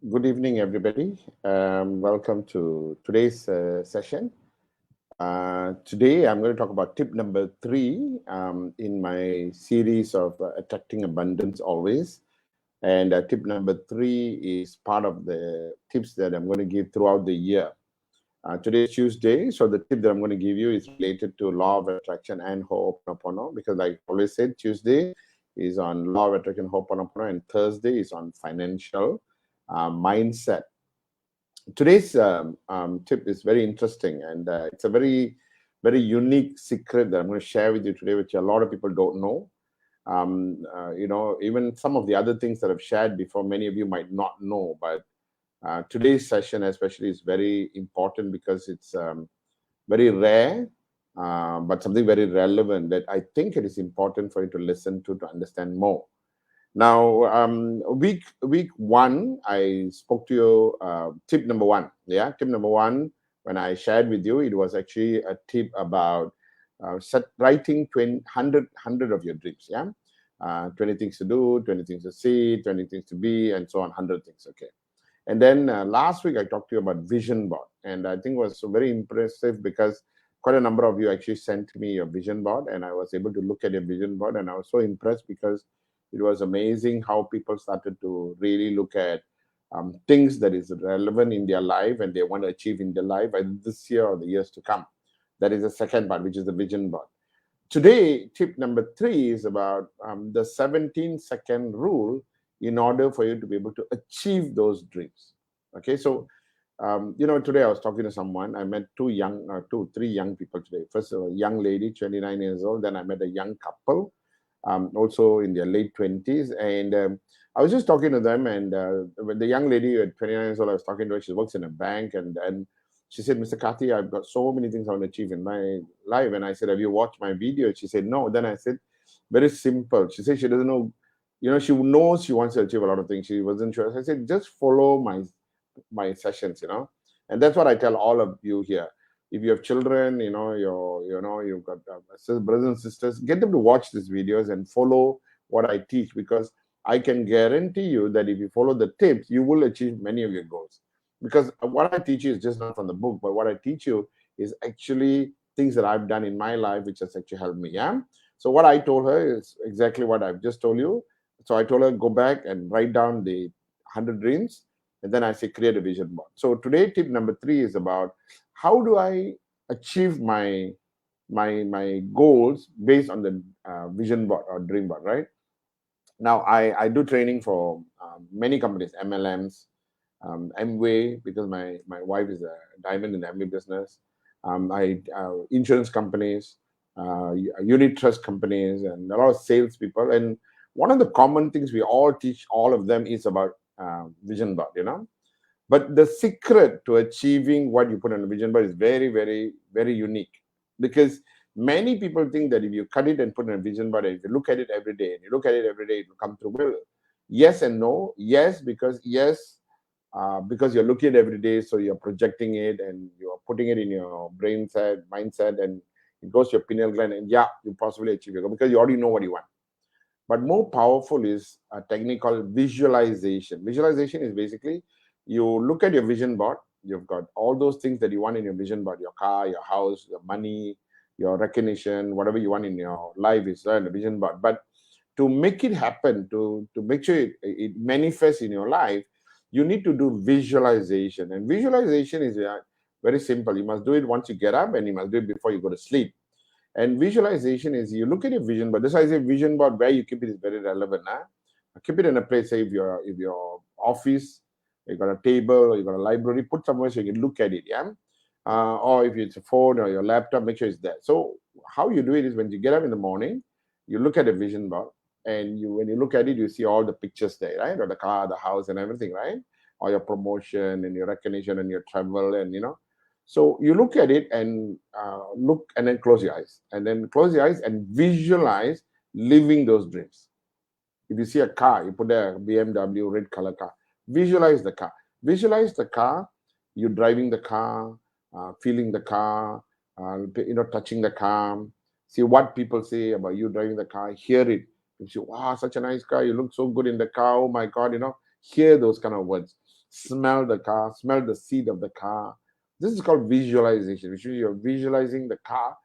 Good evening, everybody. Welcome to today's session. Today, I'm going to talk about tip number three in my series of attracting abundance always. And tip number three is part of the tips that I'm going to give throughout the year. Today is Tuesday, so the tip that I'm going to give you is related to law of attraction and Ho'oponopono because, like I always said, Tuesday is on law of attraction, Ho'oponopono, and Thursday is on financial mindset. Today's tip is very interesting, and it's a very unique secret that I'm going to share with you today, which a lot of people don't know. Even some of the other things that I've shared before, many of you might not know, but today's session especially is very important because it's very rare, but something very relevant that I think it is important for you to listen to understand more. Now, week one, I spoke to you. Tip number one, yeah, tip number one. When I shared with you, it was actually a tip about writing 100 of your dreams. Yeah, 20 things to do, 20 things to see, 20 things to be, and so on. 100 things. Okay. And then last week I talked to you about vision board, and I think it was so very impressive because quite a number of you actually sent me your vision board, and I was able to look at your vision board, and I was so impressed because it was amazing how people started to really look at things that is relevant in their life and they want to achieve in their life either this year or the years to come. That is the second part, which is the vision board. Today, tip number three is about the 17-second rule in order for you to be able to achieve those dreams. Okay, so today I was talking to someone. I met three young people today. First, a young lady, 29 years old. Then I met a young couple, also in their late 20s. And I was just talking to them. And when the young lady at 29 years old, I was talking to her. She works in a bank. And she said, Mr. Kati, I've got so many things I want to achieve in my life. And I said, have you watched my video? She said, no. Then I said, very simple. She said she doesn't know. She knows she wants to achieve a lot of things. She wasn't sure. So I said, just follow my sessions, and that's what I tell all of you here. If you have children, you've got brothers and sisters, get them to watch these videos and follow what I teach, because I can guarantee you that if you follow the tips, you will achieve many of your goals. Because what I teach you is just not from the book, but what I teach you is actually things that I've done in my life, which has actually helped me. Yeah. So what I told her is exactly what I've just told you. So I told her, go back and write down the 100 dreams, and then I say create a vision board. So today, tip number three is about how do I achieve my goals based on the vision board or dream board, right? Now, I do training for many companies, MLMs, Amway, because my wife is a diamond in the Amway business. I insurance companies, unit trust companies, and a lot of salespeople. And one of the common things we all teach all of them is about vision board, But the secret to achieving what you put on a vision board is very, very, very unique, because many people think that if you cut it and put in a vision board, and if you look at it every day and you look at it every day, it will come through. Well, yes and no. Yes, because you're looking at it every day, so you're projecting it and you're putting it in your brain set, mindset, and it goes to your pineal gland, and yeah, you possibly achieve your goal because you already know what you want. But more powerful is a technique called visualization. Visualization is basically you look at your vision board, you've got all those things that you want in your vision board, your car, your house, your money, your recognition, whatever you want in your life is there in the vision board. But to make it happen, to make sure it manifests in your life, you need to do visualization. And visualization is very simple. You must do it once you get up, and you must do it before you go to sleep. And visualization is you look at your vision board. This is a vision board where you keep it is very relevant. Huh? Keep it in a place. Say if your office, you got a table or you got a library, put somewhere so you can look at it. Yeah. Or if it's a phone or your laptop, make sure it's there. So how you do it is when you get up in the morning, you look at a vision board, and when you look at it, you see all the pictures there, right? Or the car, the house, and everything, right? Or your promotion and your recognition and your travel, and so you look at it and look, and then close your eyes, and then close your eyes and visualize living those dreams. If you see a car, you put a BMW red color car. Visualize the car. Visualize the car. You driving the car, feeling the car, touching the car. See what people say about you driving the car. Hear it. You say, "Wow, such a nice car. You look so good in the car. Oh my God!" Hear those kind of words. smell the car, smell the seat of the car. This is called visualization, which means you're visualizing the car,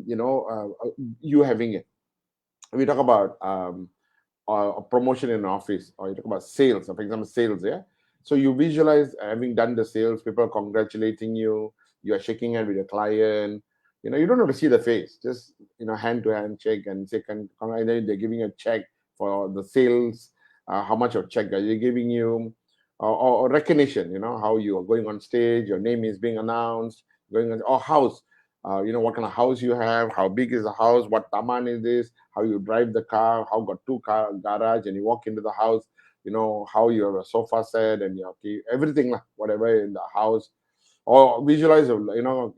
you having it. We talk about a promotion in an office, or you talk about sales, for example, sales, yeah. So you visualize having done the sales, people are congratulating you, you are shaking hand with your client. You don't have to see the face, just hand to hand check and say, and then they're giving a check for the sales. How much of check are you giving you? Or recognition, how you are going on stage, your name is being announced, going on, or house. What kind of house you have, how big is the house, what taman is this, how you drive the car, how got two car garage, and you walk into the house, how you have a sofa set and your key, everything, whatever in the house. Or visualize,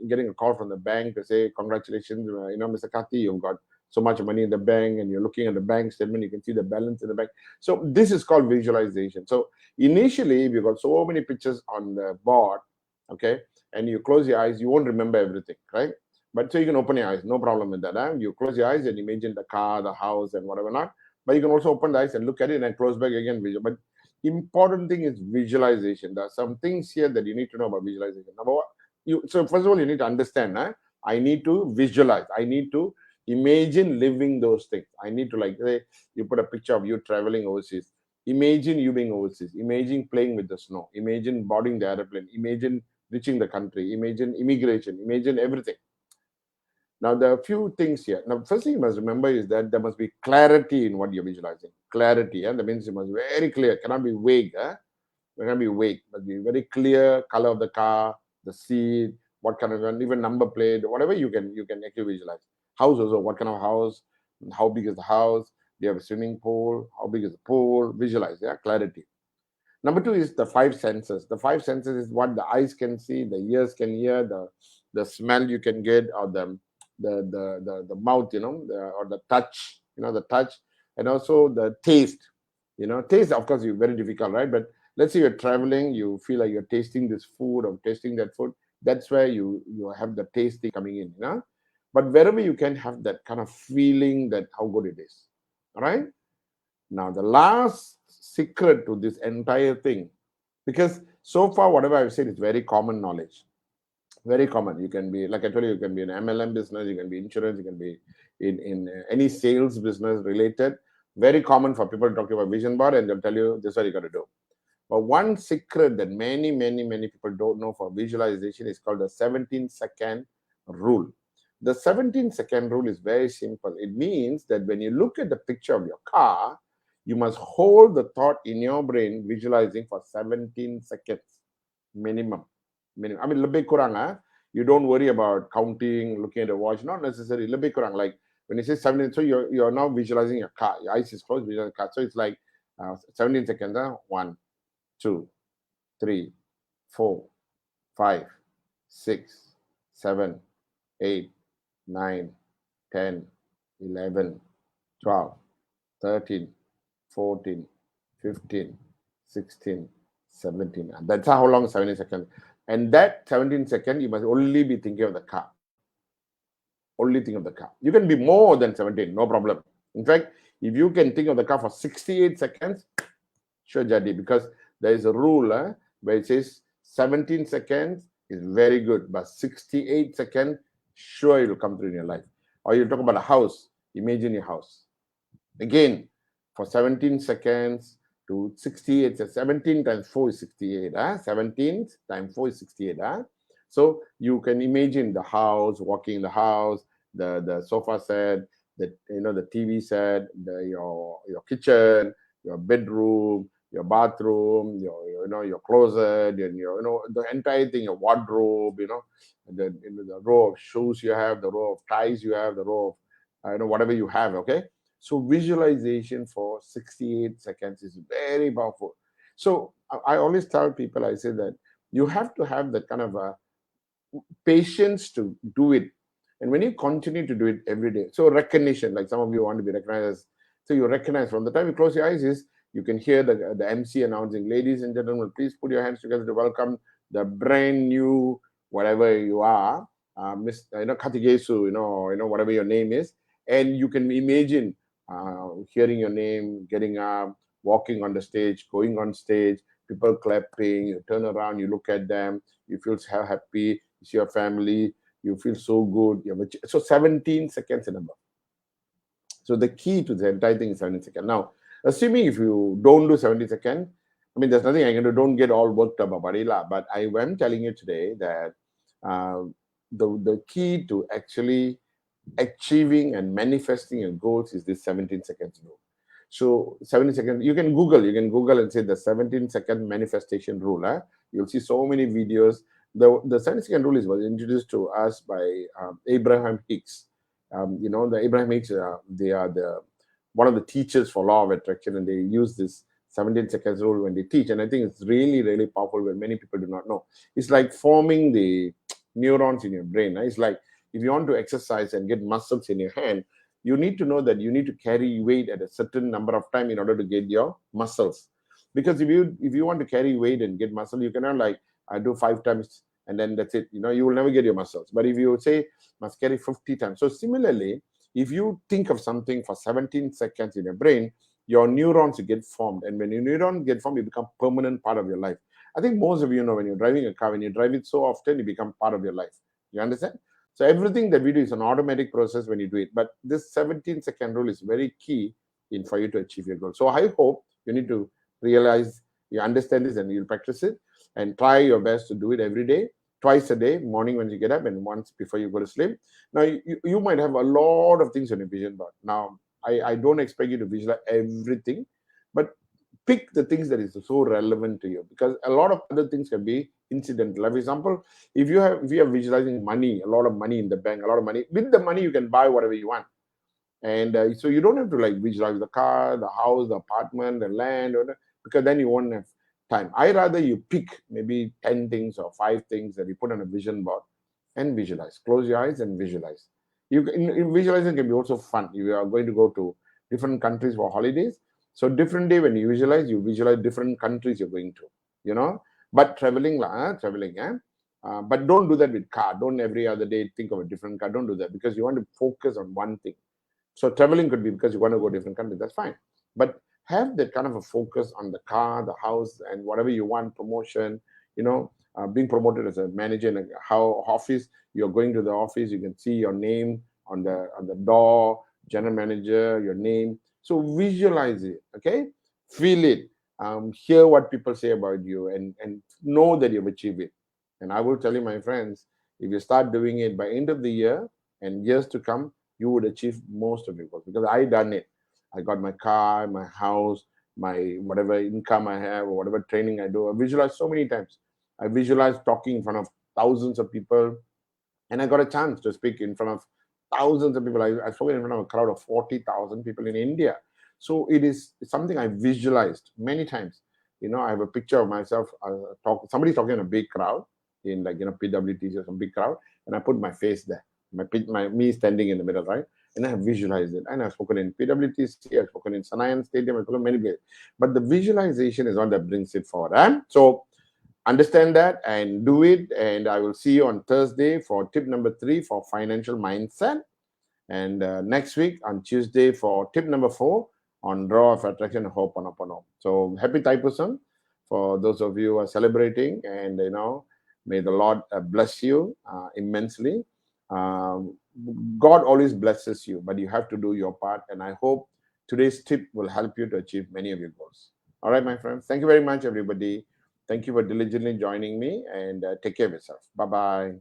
getting a call from the bank to say, congratulations, Mr. Kati, you've got so much money in the bank, and you're looking at the bank statement, you can see the balance in the bank. So this is called visualization. So initially, if you've got so many pictures on the board, okay, and you close your eyes, you won't remember everything, right? But so you can open your eyes, no problem with that. You close your eyes and imagine the car, the house, and whatever not. But you can also open the eyes and look at it and close back again. But important thing is visualization. There are some things here that you need to know about visualization. Number one, so first of all, you need to understand. I need to visualize. I need to imagine living those things. I need to, like, say, you put a picture of you traveling overseas. Imagine you being overseas. Imagine playing with the snow. Imagine boarding the airplane. Imagine reaching the country. Imagine immigration. Imagine everything. Now, there are a few things here. Now, first thing you must remember is that there must be clarity in what you're visualizing. Clarity, that means it must be very clear. Cannot be vague. It cannot be vague. Must be very clear. Color of the car, the seat, what kind of, even number plate, whatever you can actually visualize. House also, what kind of house, how big is the house? Do you have a swimming pool? How big is the pool? Visualize, clarity. Number two is the five senses. The five senses is what the eyes can see, the ears can hear, the smell you can get, or the mouth, or the touch, the touch, and also the taste. Taste, of course, is very difficult, right? But let's say you're traveling, you feel like you're tasting this food or tasting that food. That's where you have the tasting coming in, But wherever you can have that kind of feeling that how good it is. All right. Now, the last secret to this entire thing, because so far whatever I've said is very common knowledge, very common. You can be, like I told you, you can be in MLM business, you can be insurance, you can be in any sales business related. Very common for people to talk about vision board, and they'll tell you this is what you got to do. But one secret that many people don't know for visualization is called the 17-second rule. The 17-second rule is very simple. It means that when you look at the picture of your car, you must hold the thought in your brain visualizing for 17 seconds minimum. I mean, lebih kurang, you don't worry about counting, looking at the watch, not necessarily. Lebih kurang, like when you say 17, so you're now visualizing your car. Your eyes is closed, visualizing the car. So it's like 17 seconds. 1, 2, 3, 4, 5, 6, 7, 8, 9, 10, 11, 12, 13, 14, 15, 16, 17. And that's how long 17 seconds. And that 17 seconds, you must only be thinking of the car. Only think of the car. You can be more than 17, no problem. In fact, if you can think of the car for 68 seconds, sure, jadi, because there is a rule where it says 17 seconds is very good, but 68 seconds, sure, it will come through in your life. Or you talk about a house, imagine your house. Again, for 17 seconds to 68, 17 times 4 is 68. 17 times 4 is 68. So you can imagine the house, walking in the house, the sofa set, the TV set, your kitchen, your bedroom, your bathroom, your closet, and the entire thing, your wardrobe, the row of shoes you have, the row of ties you have, the row of whatever you have. Okay. So visualization for 68 seconds is very powerful. So I always tell people, I say that you have to have that kind of a patience to do it. And when you continue to do it every day, so recognition, like some of you want to be recognized, so you recognize from the time you close your eyes is you can hear the MC announcing, ladies and gentlemen, please put your hands together to welcome the brand new, whatever you are, Miss Katigesu, whatever your name is. And you can imagine hearing your name, getting up, walking on the stage, going on stage, people clapping, you turn around, you look at them, you feel so happy, you see your family, you feel so good. So 17 seconds and above. So the key to the entire thing is 17 seconds. Now, assuming if you don't do 70 seconds, I mean, there's nothing I can do. Don't get all worked up about it. But I am telling you today that the key to actually achieving and manifesting your goals is this 17 seconds rule. So 17 seconds, you can Google and say the 17-second manifestation rule. You'll see so many videos. The 17-second rule was introduced to us by Abraham Hicks. The Abraham Hicks, they are one of the teachers for law of attraction, and they use this 17 seconds rule when they teach. And I think it's really, really powerful when many people do not know. It's like forming the neurons in your brain. It's like if you want to exercise and get muscles in your hand, you need to know that you need to carry weight at a certain number of time in order to get your muscles. Because if you want to carry weight and get muscle, you cannot like I do 5 times and then that's it. You will never get your muscles. But if you say must carry 50 times. So similarly, if you think of something for 17 seconds in your brain, your neurons get formed. And when your neurons get formed, it becomes permanent part of your life. I think most of you know when you're driving a car, when you drive it so often, it becomes part of your life. You understand? So everything that we do is an automatic process when you do it. But this 17-second rule is very key for you to achieve your goal. So I hope you need to realize, you understand this and you'll practice it and try your best to do it every day, twice a day, morning when you get up and once before you go to sleep. Now, you might have a lot of things on your vision board. Now, I don't expect you to visualize everything, but pick the things that is so relevant to you, because a lot of other things can be incidental. For example, if you are visualizing money, a lot of money in the bank, a lot of money, with the money you can buy whatever you want. And so you don't have to like visualize the car, the house, the apartment, the land, because then you won't have time. I rather you pick maybe 10 things or 5 things that you put on a vision board and visualize. Close your eyes and visualize. Visualizing can be also fun. You are going to go to different countries for holidays. So different day when you visualize different countries you're going to, but traveling. But don't do that with car. Don't every other day think of a different car. Don't do that, because you want to focus on one thing. So traveling could be because you want to go to different countries. That's fine. But have that kind of a focus on the car, the house, and whatever you want, promotion, being promoted as a manager in a office. You're going to the office, you can see your name on the door, general manager, your name. So visualize it, okay? Feel it, hear what people say about you, and know that you've achieved it. And I will tell you, my friends, if you start doing it by end of the year and years to come, you would achieve most of your goals, because I done it. I got my car, my house, my whatever income I have, or whatever training I do. I visualize so many times. I visualize talking in front of thousands of people, and I got a chance to speak in front of thousands of people. I spoke in front of a crowd of 40,000 people in India. So it's something I visualized many times. I have a picture of myself somebody talking in a big crowd in PWTC or some big crowd, and I put my face there. Me standing in the middle, right? And I have visualized it. And I've spoken in PWTC, I've spoken in Sanayan Stadium, I've spoken many places. But the visualization is one that brings it forward. So understand that and do it. And I will see you on Thursday for tip number 3 for financial mindset. And next week on Tuesday for tip number 4 on Draw of Attraction, Ho'oponopono. So happy Thaipusam for those of you who are celebrating. And, may the Lord bless you immensely. God always blesses you, but you have to do your part. And I hope today's tip will help you to achieve many of your goals. All right, my friends. Thank you very much, everybody. Thank you for diligently joining me, and take care of yourself. Bye-bye.